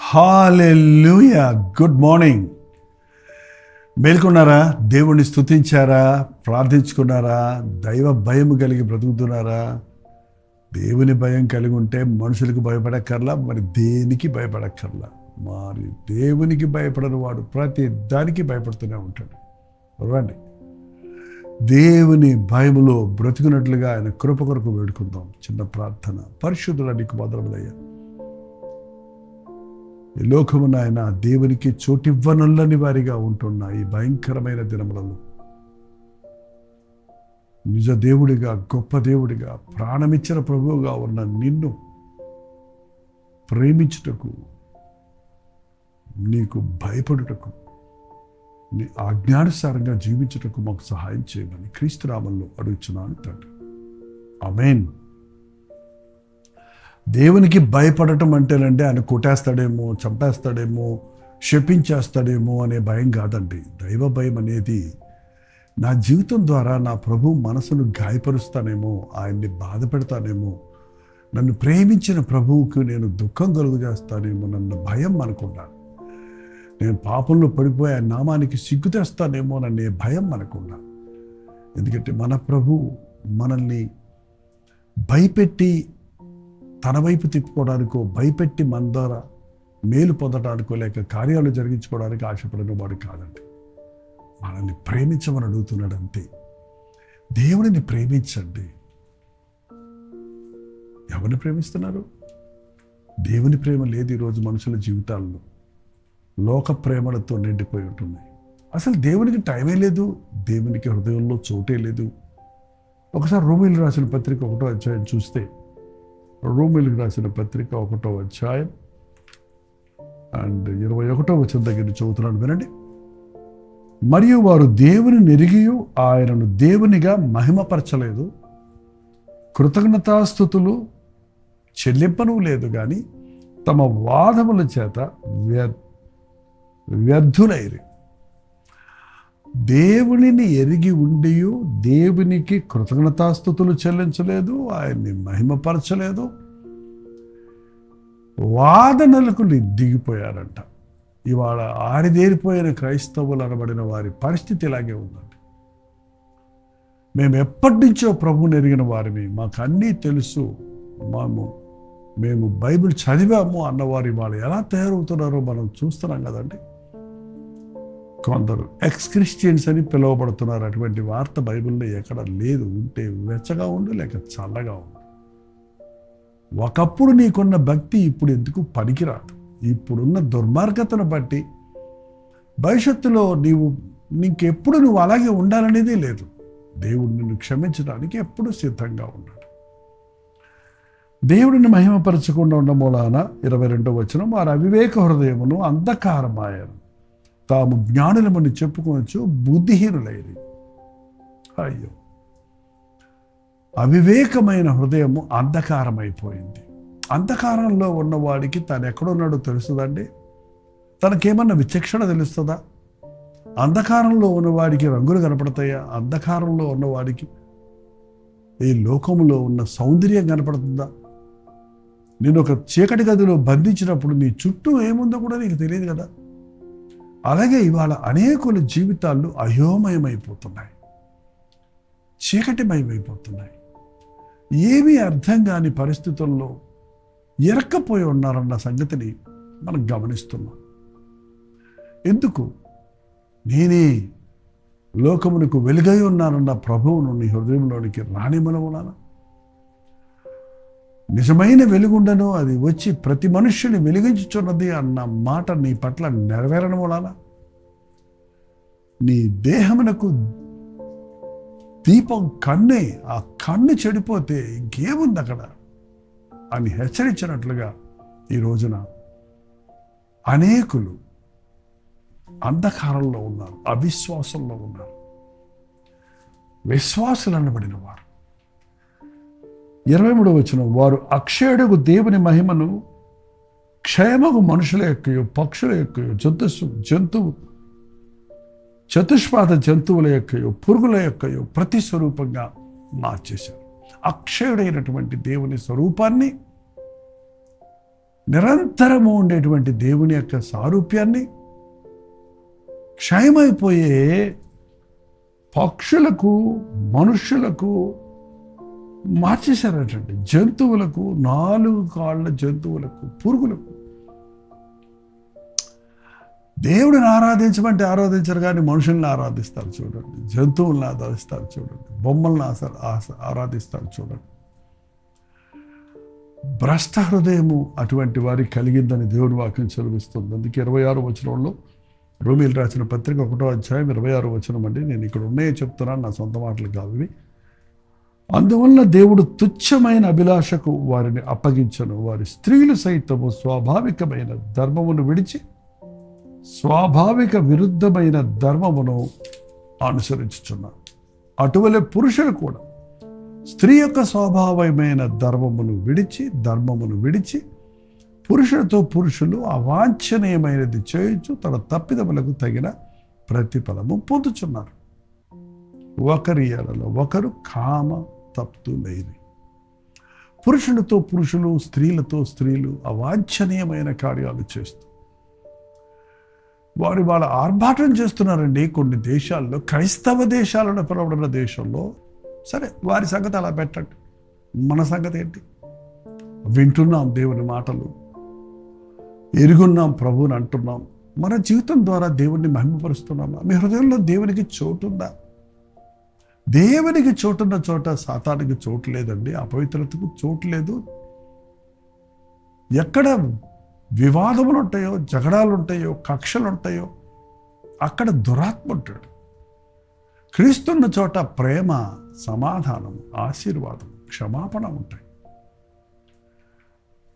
హల్లెలూయా. Good morning. మేల్కొన్నారా? దేవుణ్ణి స్తుతించారా? ప్రార్థించుకున్నారా? దైవ భయం కలిగి బ్రతుకుతున్నారా? దేవుని భయం కలిగి ఉంటే మనుషులకు భయపడక్కర్లా, మరి దేనికి భయపడక్కర్లా. మరి దేవునికి భయపడని వాడు ప్రతి దానికి భయపడుతూనే ఉంటాడు. రండి, దేవుని భయములో బ్రతుకున్నట్లుగా ఆయన కృప కొరకు వేడుకుందాం. చిన్న ప్రార్థన. పరిశుద్ధుల నీకు వందనములయ్యా. ఈ లోకమున ఆయన దేవునికి చోటివ్వనల్లని వారిగా ఉంటున్న ఈ భయంకరమైన దినములలో నిజ దేవుడిగా, గొప్ప దేవుడిగా, ప్రాణమిచ్చిన ప్రభువుగా ఉన్న నిన్ను ప్రేమించుటకు, నీకు భయపడుటకు, నీ ఆజ్ఞానుసారంగా జీవించుటకు మాకు సహాయం చేయమని క్రీస్తు నామములో అడుగుచున్నాను తండ్రి. ఆమేన్. దేవునికి భయపడటం అంటేనంటే ఆయన కొట్టేస్తాడేమో, చంపేస్తాడేమో, శపించేస్తాడేమో అనే భయం కాదండి. దైవ భయం అనేది నా జీవితం ద్వారా నా ప్రభు మనసును గాయపరుస్తానేమో, ఆయన్ని బాధ పెడతానేమో, నన్ను ప్రేమించిన ప్రభువుకు నేను దుఃఖం కలుగు చేస్తానేమో నన్న భయం మనకున్నాను. నేను పాపంలో పడిపోయి ఆయన నామానికి సిగ్గు తెస్తానేమో నన్నే భయం మనకున్నాను. ఎందుకంటే మన ప్రభు మనల్ని భయపెట్టి తన వైపు తిప్పుకోవడానికో, భయపెట్టి మన ద్వారా మేలు పొందడానికో, లేక కార్యాలు జరిగించుకోవడానికి ఆశపడిన వాడు కాదండి. మనల్ని ప్రేమించమని అడుగుతున్నాడు అంతే. దేవుడిని ప్రేమించండి. ఎవరిని ప్రేమిస్తున్నారు? దేవుని ప్రేమ లేదు ఈరోజు మనుషుల జీవితాల్లో. లోక ప్రేమలతో నిండిపోయి ఉంటున్నాయి. అసలు దేవునికి టైమే లేదు, దేవునికి హృదయంలో చోటే లేదు. ఒకసారి రోమీయులకు రాసిన పత్రిక 1వ అధ్యాయం చూస్తే, రోమీయులకు రాసిన పత్రిక 1వ అధ్యాయం అండ్ 21వ వచనం దగ్గర చదువుతున్నాను, వినండి. మరియు వారు దేవుని నెరిగియు ఆయనను దేవునిగా మహిమపరచలేదు, కృతజ్ఞతాస్తుతులు చెల్లింపను లేదు, కానీ తమ వాదముల చేత వ్యర్థులైరి. దేవునిని ఎరిగి ఉండియు దేవునికి కృతజ్ఞతాస్తుతులు చెల్లించలేదు, ఆయన్ని మహిమపరచలేదు, వాదనలకు దిగిపోయారంట. ఇవాళ ఆరిదేరిపోయిన క్రైస్తవులు అనబడిన వారి పరిస్థితి ఇలాగే ఉందండి. మేము ఎప్పటి నుంచో ప్రభువుని ఎరిగిన వారిని, మాకు అన్నీ తెలుసు, మేము బైబిల్ చదివాము అన్నవారు ఇవాళ ఎలా తయారవుతున్నారో మనం చూస్తున్నాం కదండి. కొందరు ఎక్స్ క్రిస్టియన్స్ అని పిలువబడుతున్నారు. అటువంటి వార్త బైబిల్లో ఎక్కడ లేదు. ఉంటే వెచ్చగా ఉండు, లేక చల్లగా ఉండు. ఒకప్పుడు నీకున్న భక్తి ఇప్పుడు ఎందుకు పనికిరాదు. ఇప్పుడున్న దుర్మార్గతను బట్టి భవిష్యత్తులో నీకెప్పుడు నువ్వు అలాగే ఉండాలనేదే లేదు. దేవుడు నిన్ను క్షమించడానికి ఎప్పుడు సిద్ధంగా ఉన్నాడు. దేవుడిని మహిమపరచకుండా ఉన్న మూలాన 22వ వచనం, వారి అవివేక హృదయమును అంధకారమాయను, తాము జ్ఞానులమని చెప్పుకోవచ్చు బుద్ధిహీనులైరి. అయ్యో, అవివేకమైన హృదయము అంధకారమైపోయింది. అంధకారంలో ఉన్నవాడికి తను ఎక్కడున్నాడో తెలుస్తుందండి? తనకేమన్నా విచక్షణ తెలుస్తుందా? అంధకారంలో ఉన్నవాడికి రంగులు కనపడతాయా? అంధకారంలో ఉన్నవాడికి ఈ లోకంలో ఉన్న సౌందర్యం కనపడుతుందా? నేను ఒక చీకటి గదిలో బంధించినప్పుడు నీ చుట్టూ ఏముందో కూడా నీకు తెలియదు కదా. అలాగే ఇవాళ అనేకుల జీవితాలు అయోమయమైపోతున్నాయి, చీకటిమయమైపోతున్నాయి. ఏమీ అర్థం కాని పరిస్థితుల్లో ఇరక్కపోయి ఉన్నారన్న సంగతిని మనం గమనిస్తున్నాం. ఎందుకు? నేనే లోకమునకు వెలుగై ఉన్నానన్న ప్రభువును నీ హృదయంలోనికి రానిమనవునా? నిజమైన వెలుగుండను, అది వచ్చి ప్రతి మనుష్యుని వెలిగించుచున్నది అన్న మాట నీ పట్ల నెరవేరడం వలన నీ దేహమునకు దీపం కన్నే, ఆ కన్ను చెడిపోతే ఇంకేముంది అక్కడ అని హెచ్చరించినట్లుగా ఈ రోజున అనేకులు అంధకారంలో ఉన్నారు, అవిశ్వాసంలో ఉన్నారు. విశ్వాసులు అనబడిన వారు. 23వ వచనం, వారు అక్షయుడకు దేవుని మహిమను క్షయమగు మనుషుల యొక్కయో పక్షుల యొక్కయో చతుష్పాద జంతువుల యొక్కయో పురుగుల యొక్కయో ప్రతిస్వరూపంగా మార్చేశారు. అక్షయుడైనటువంటి దేవుని స్వరూపాన్ని, నిరంతరము ఉండేటువంటి దేవుని యొక్క సారూప్యాన్ని క్షయమైపోయే పక్షులకు మనుష్యులకు మార్చేశారటండి. జంతువులకు, 4 కాళ్ళ జంతువులకు, పురుగులకు. దేవుడిని ఆరాధించమంటే ఆరాధించరు, కానీ మనుషుల్ని ఆరాధిస్తారు చూడండి, జంతువుల్ని ఆరాధిస్తారు చూడండి, బొమ్మల్ని ఆరాధిస్తారు చూడండి. భ్రష్ట హృదయము అటువంటి వారికి కలిగిందని దేవుడి వాక్యం సెలవిస్తుంది. అందుకే 26వ వచనంలో, రోమీయులు రాసిన పత్రిక 1వ అధ్యాయం 26వ వచనం అండి. నేను ఇక్కడ ఉన్నాయో చెప్తున్నాను, నా సొంత మాటలు కావు ఇవి. అందువల్ల దేవుడు తుచ్చమైన అభిలాషకు వారిని అప్పగించను. వారి స్త్రీలు సైతము స్వాభావికమైన ధర్మమును విడిచి స్వాభావిక విరుద్ధమైన ధర్మమును అనుసరించుచున్నారు. అటువలే పురుషులు కూడా స్త్రీ యొక్క స్వాభావికమైన ధర్మమును విడిచి పురుషులతో పురుషులు అవాంఛనీయమైనది చేయించు తన తప్పిదములకు తగిన ప్రతిఫలము పొందుచున్నారు. ఒకరి ఎడల ఒకరు కామ తప్తులైరి. పురుషులతో పురుషులు, స్త్రీలతో స్త్రీలు అవాంఛనీయమైన కార్యాలు చేస్తూ వాళ్ళ ఆర్భాటం చేస్తున్నారండి. కొన్ని దేశాల్లో, క్రైస్తవ దేశాలను పిలువబడిన దేశంలో, సరే వారి సంగతి అలా పెట్టండి, మన సంగతి ఏంటి? వింటున్నాం దేవుని మాటలు, ఎరుగున్నాం ప్రభువుని అంటున్నాం, మన జీవితం ద్వారా దేవుణ్ణి మహిమపరుస్తున్నామా? మీ హృదయంలో దేవునికి చోటుందా? దేవునికి చోటున్న చోట సాతానికి చోటు లేదండి, అపవిత్రతకు చోటు లేదు. ఎక్కడ వివాదములు ఉంటాయో, జగడాలు ఉంటాయో, కక్షలు ఉంటాయో, అక్కడ దురాత్మ ఉంటాడు. క్రీస్తున్న చోట ప్రేమ, సమాధానం, ఆశీర్వాదం, క్షమాపణ ఉంటాయి.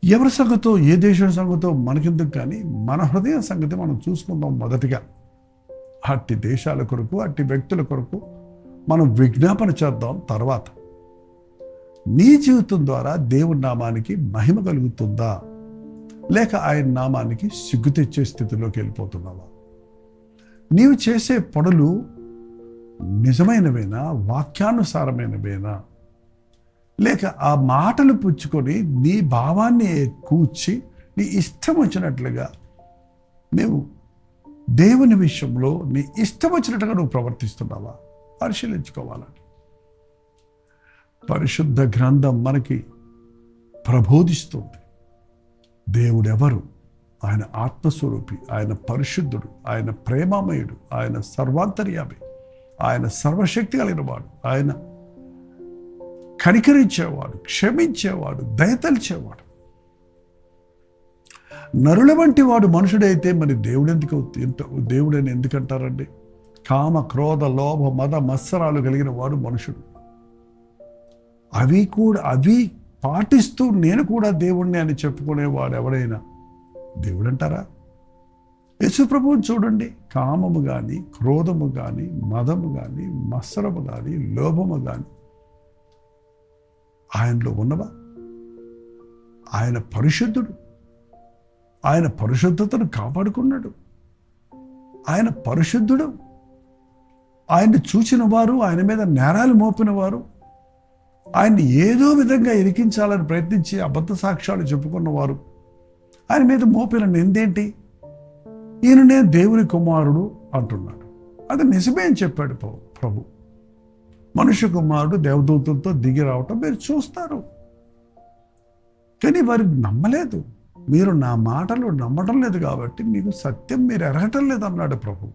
ఎవరి సంగతో, ఏ దేశం సంగతో మనకెందుకు, కానీ మన హృదయ సంగతి మనం చూసుకుందాం మొదటిగా. అట్టి దేశాల కొరకు, అట్టి వ్యక్తుల కొరకు మనం విజ్ఞాపన చేద్దాం. తర్వాత నీ జీవితం ద్వారా దేవుని నామానికి మహిమ కలుగుతుందా, లేక ఆయన నామానికి సిగ్గు తెచ్చే స్థితిలోకి వెళ్ళిపోతున్నావా? నీవు చేసే పనులు నిజమైనవేనా, వాక్యానుసారమైనవేనా, లేక ఆ మాటలు పుచ్చుకొని నీ భావాన్ని కూర్చి నీ ఇష్టం వచ్చినట్లుగా నువ్వు దేవుని విషయంలో నీ ఇష్టం వచ్చినట్టుగా నువ్వు ప్రవర్తిస్తున్నావా? పరిశీలించుకోవాలని పరిశుద్ధ గ్రంథం మనకి ప్రబోధిస్తుంది. దేవుడెవరు? ఆయన ఆత్మస్వరూపి, ఆయన పరిశుద్ధుడు, ఆయన ప్రేమమయుడు, ఆయన సర్వాంతర్యామి, ఆయన సర్వశక్తి కలిగిన వాడు, ఆయన కనికరించేవాడు, క్షమించేవాడు, దయతలిచేవాడు. నరుల వంటి వాడు మనుషుడైతే మరి దేవుడని ఎందుకంటారండి? కామ, క్రోధ, లోభ, మద, మత్సరాలు కలిగిన వాడు మనుషుడు. అవి పాటిస్తూ నేను కూడా దేవుణ్ణి అని చెప్పుకునేవాడు ఎవరైనా దేవుడు అంటారా? యేసు ప్రభువుని చూడండి. కామము కానీ, క్రోధము కానీ, మదము కానీ, మత్సరము కానీ, లోభము కానీ ఆయనలో ఉన్నవా? ఆయన పరిశుద్ధుడు, ఆయన పరిశుద్ధతను కాపాడుకున్నాడు, ఆయన పరిశుద్ధుడు. ఆయన్ని చూచిన వారు, ఆయన మీద నేరాలు మోపిన వారు, ఆయన్ని ఏదో విధంగా ఇరికించాలని ప్రయత్నించి అబద్ధ సాక్ష్యాలు చెప్పుకున్నవారు ఆయన మీద మోపిన నిందేంటి? ఈయన నేను దేవుని కుమారుడు అంటున్నాడు. అది నిజమే అని చెప్పాడు ప్రభు. మనుష్య కుమారుడు దేవదూతలతో దిగి రావటం మీరు చూస్తారు, కానీ వారు నమ్మలేదు. మీరు నా మాటలు నమ్మటం లేదు కాబట్టి మీకు సత్యం మీరు ఎరగటం లేదు అన్నాడు ప్రభు.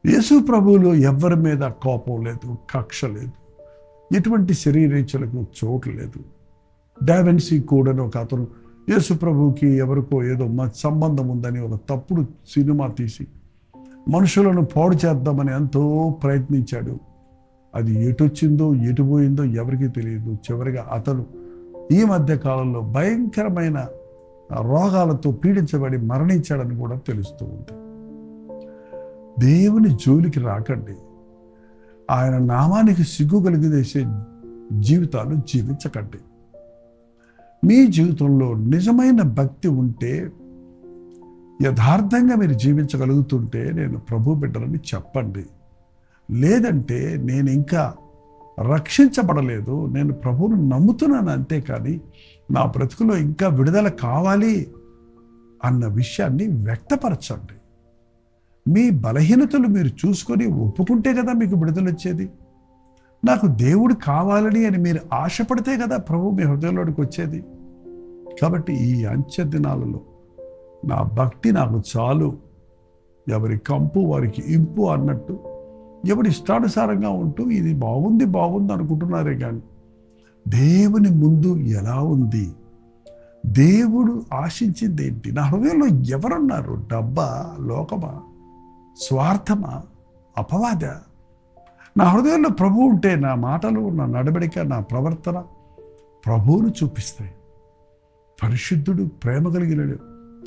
యేసు ప్రభువులో ఎవరి మీద కోపం లేదు, కక్ష లేదు, ఎటువంటి శరీరేచ్ఛలకు చోటు లేదు. డావెన్సీ కూడని ఒక అతను యేసు ప్రభువుకి ఎవరికో ఏదో సంబంధం ఉందని ఒక తప్పుడు సినిమా తీసి మనుషులను పాడు చేద్దామని ఎంతో ప్రయత్నించాడు. అది ఎటొచ్చిందో ఎటు పోయిందో ఎవరికీ తెలియదు. చివరిగా అతను ఈ మధ్య కాలంలో భయంకరమైన రోగాలతో పీడించబడి మరణించాడని కూడా తెలుస్తూ ఉంది. దేవుని జోలికి రాకండి. ఆయన నామానికి సిగ్గు కలిగజేసే జీవితాలు జీవించకండి. మీ జీవితంలో నిజమైన భక్తి ఉంటే, యథార్థంగా మీరు జీవించగలుగుతుంటే నేను ప్రభు బిడ్డలని చెప్పండి. లేదంటే నేను ఇంకా రక్షించబడలేదు, నేను ప్రభువును నమ్ముతున్నాను అంతేకాని నా బ్రతుకులో ఇంకా విడుదల కావాలి అన్న విషయాన్ని వ్యక్తపరచండి. మీ బలహీనతలు మీరు చూసుకొని ఒప్పుకుంటే కదా మీకు విడుదల వచ్చేది. నాకు దేవుడు కావాలని అని మీరు ఆశపడితే కదా ప్రభు మీ హృదయంలోకి వచ్చేది. కాబట్టి ఈ అంచె దినాలలో నా భక్తి నాకు చాలు, ఎవరి కంపు వారికి ఇంపు అన్నట్టు ఎవరి ఇష్టానుసారంగా ఉంటూ ఇది బాగుంది అనుకుంటున్నారే కానీ దేవుని ముందు ఎలా ఉంది, దేవుడు ఆశించింది ఏంటి, నా హృదయంలో ఎవరున్నారు, డబ్బా, లోకమా, స్వార్థమా, అపవాద, నా హృదయంలో ప్రభు ఉంటే నా మాటలు, నా నడవడిక, నా ప్రవర్తన ప్రభువును చూపిస్తాయి. పరిశుద్ధుడు, ప్రేమ కలిగిన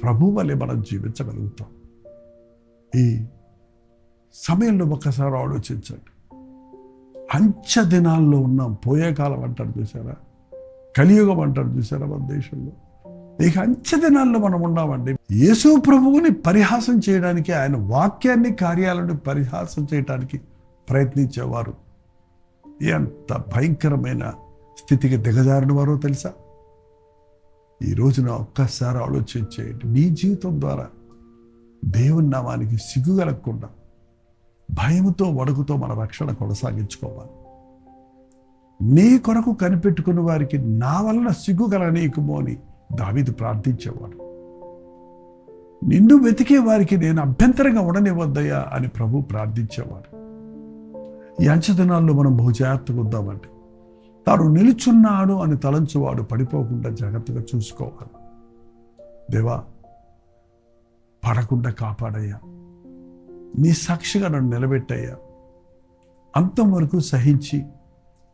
ప్రభు వలె మనం జీవించగలుగుతాం. ఈ సమయంలో ఒక్కసారి ఆలోచించండి. అంచె దినాల్లో ఉన్నాం. పోయే కాలం అంటారు చూసారా, కలియుగం అంటారు చూసారా మన దేశంలో. ఇక అంచె దినాల్లో మనం ఉన్నామండి. యేసు ప్రభువుని పరిహాసం చేయడానికి, ఆయన వాక్యాన్ని, కార్యాలను పరిహాసం చేయడానికి ప్రయత్నించేవారు ఎంత భయంకరమైన స్థితికి దిగజారిన వారో తెలుసా. ఈ రోజున ఒక్కసారి ఆలోచించేయండి. నీ జీవితం ద్వారా దేవుని నామానికి సిగ్గు కలగకుండా భయముతో, వణుకుతో మన రక్షణ కొనసాగించుకోవాలి. నీ కొరకు కనిపెట్టుకున్న వారికి నా వలన సిగ్గు కలగనీయకుమో అని దావీదు ప్రార్థించేవాడు. నిన్ను వెతికే వారికి నేను అభ్యంతరంగా ఉండనివ్వద్దయ్యా అని ప్రభు ప్రార్థించేవాడు. ఈ అంచె దినాల్లో మనం బహు జాగ్రత్తగా ఉందామండి. తాను నిలుచున్నాడు అని తలంచువాడు పడిపోకుండా జాగ్రత్తగా చూసుకోవాలి. దేవా, పడకుండా కాపాడయ్యా, నీ సాక్షిగా నన్ను నిలబెట్టయ్యా, అంతం వరకు సహించి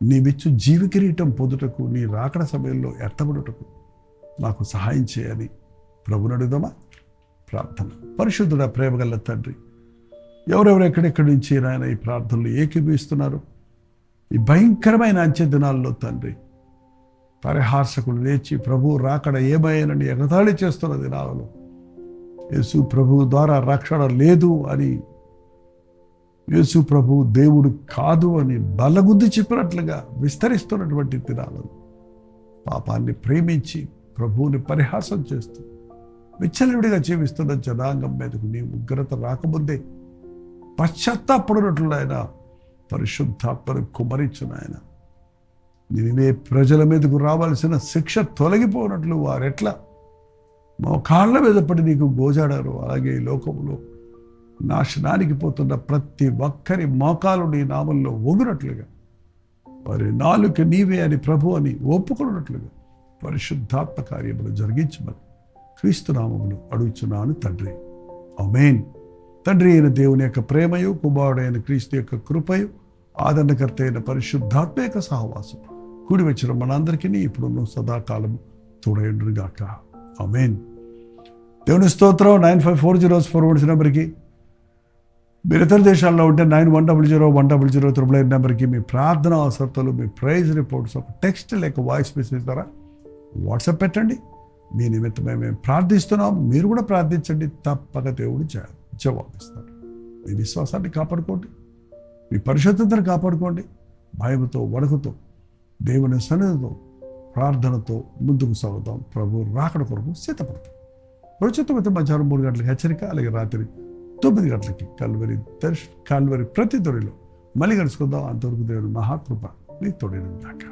నీవిచ్చు జీవ కిరీటం పొందుటకు, నీ రాకడ సమయంలో ఎత్తబడుటకు నాకు సహాయం చేయని ప్రభువుని అడుగుదామా? ప్రార్థన. పరిశుద్ధుడా, ప్రేమగల తండ్రి, ఎవరెవరు ఎక్కడెక్కడి నుంచి నాయన ఈ ప్రార్థనలు ఏకీభవిస్తున్నారు, ఈ భయంకరమైన అంచె దినాల్లో తండ్రి, పరిహాసకులు లేచి ప్రభు రాకడ ఏమయ్యానని ఎగతాళి చేస్తున్న దినాలలో యేసు ప్రభు ద్వారా రక్షణ లేదు అని, యేసు ప్రభు దేవుడు కాదు అని బల్లగుద్ది చెప్పినట్లుగా విస్తరిస్తున్నటువంటి దినాలలో పాపాన్ని ప్రేమించి ప్రభువుని పరిహాసం చేస్తూ విచ్చలవిడిగా జీవిస్తున్న జనాంగం మీదకు నీ ఉగ్రత రాకముందే పశ్చాత్తాపడినట్లు ఆయన పరిశుద్ధాత్మను కుమ్మరించిన ఆయన, నినివే ప్రజల మీదకు రావాల్సిన శిక్ష తొలగిపోయినట్లు వారెట్లా మోకాళ్ళ మీద పడి నీకు గోజాడారు, అలాగే ఈ లోకంలో నాశనానికి పోతున్న ప్రతి ఒక్కరి మోకాలు నీ నామంలో ఒగునట్లుగా, వారి నాలుక నీవే అని ప్రభు అని ఒప్పుకున్నట్లుగా పరిశుద్ధాత్మ కార్యములు జరిగించమని క్రీస్తు నామమును అడుగుచున్నాను తండ్రి. ఆమేన్. తండ్రి అయిన దేవుని యొక్క ప్రేమయు, కుమారుడైన క్రీస్తు యొక్క కృపయు, ఆదరణకర్త అయిన పరిశుద్ధాత్మ యొక్క సహవాసం కూడి వచ్చిన మనందరికీ ఇప్పుడు సదాకాలము తోడైండుగాక. ఆమేన్. దేవుని స్తోత్రం. 954004 నెంబర్కి, మీరు ఇతర దేశాల్లో ఉంటే 91001008 నెంబర్కి మీ ప్రార్థన అవసరతలు, మీ ప్రైజ్ రిపోర్ట్స్ ఒక టెక్స్ట్ లేక వాయిస్ మెసేజ్ ద్వారా వాట్సాప్ పెట్టండి. మీ నిమిత్తమే మేము ప్రార్థిస్తున్నాం. మీరు కూడా ప్రార్థించండి. తప్పక దేవుడు జవాబిస్తాడు. మీ విశ్వాసాన్ని కాపాడుకోండి, మీ పరిశుద్ధతను కాపాడుకోండి. భయముతో, వణుకుతో, దేవుని సన్నిధితో, ప్రార్థనతో ముందుకు సాగుతాం. ప్రభు రాకడ కొరకు సిద్ధపడతాం. ప్రస్తుతం మధ్యాహ్నం 3 గంటలకు హెచ్చరిక, అలాగే రాత్రి 9 గంటలకి కాల్వరి ప్రతి దొరిలో మళ్ళీ కలుసుకుందాం. అంతవరకు దేవుని మహాకృప నీ తోడైన దాకా.